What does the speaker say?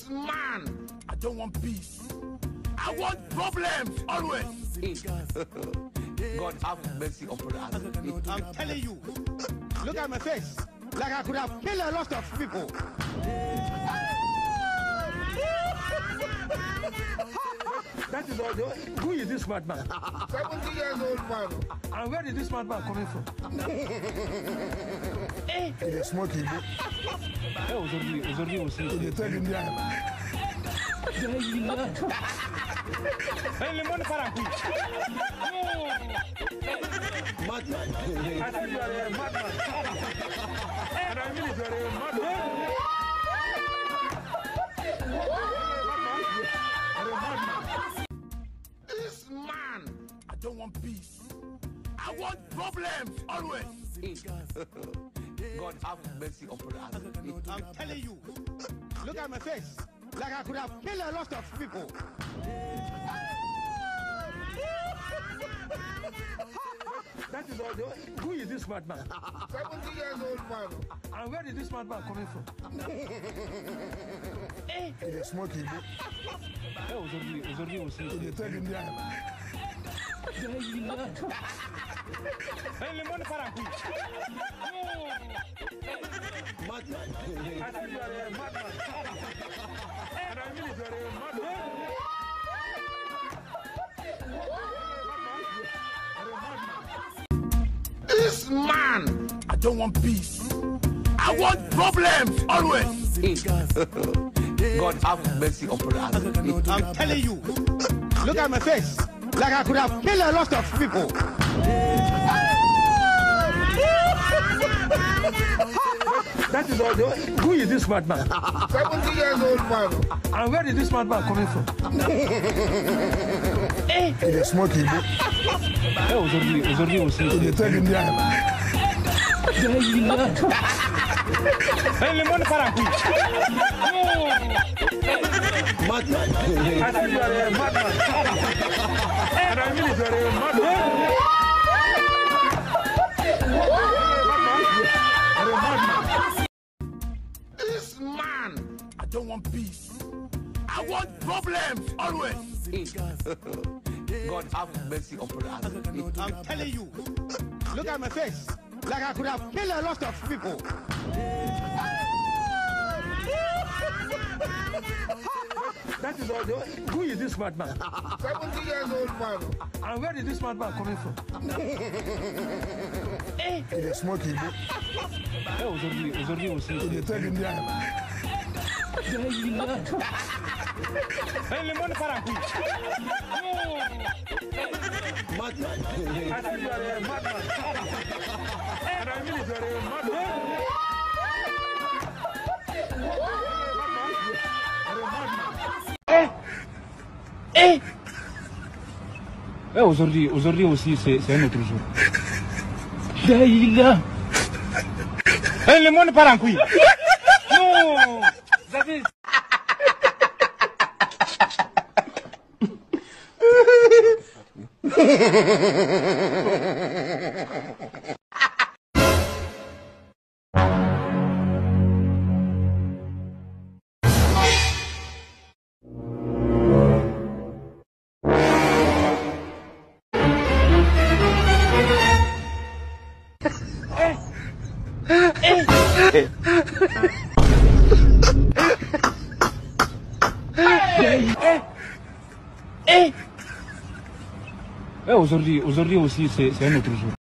This man, I don't want peace. I want problems always. God have mercy upon us. I'm telling you, look at my face. Like I could have killed a lot of people. That is all. Who is this madman? 70 years old man. And where is this madman coming from? He is smoking. Aujourd'hui aussi. He is telling me. Le monde part en couille. Madman. I said you are a madman. And I mean you are a madman. This man, I don't want peace. I want problems always. God have mercy upon us. I'm telling you, look at my face. Like I could have killed a lot of people. That is all. Who is this madman? 70 years old man. And where is this madman coming from? He is smoking. Aujourd'hui aussi. He is telling me. Le monde part en couille. Madman. I said you are a madman. And I mean you are a madman. This man, I don't want peace. I want problems always. God have mercy upon us. I'm telling you, look at my face. Like I could have killed a lot of people. That is all. Who is this madman? 70 years old man. And where is this madman coming from? He is smoking. Aujourd'hui aussi. He is telling me. Le monde part en couille. Madman. I said you are a madman. And I mean you are a madman. This man, I don't want peace. I want problems always. God have mercy upon us. I'm telling you, look at my face. Like I could have killed a lot of people. That is all. Who is this madman? 70 years old man. And where is this madman coming from? He is smoking. Aujourd'hui aussi. He is telling me. Le monde part en couille. Madman. I said you are a madman. And I mean you are a madman. Aujourd'hui aussi, c'est un autre jour. Le monde part en couille. Non, David. Aujourd'hui aussi, c'est un autre jour.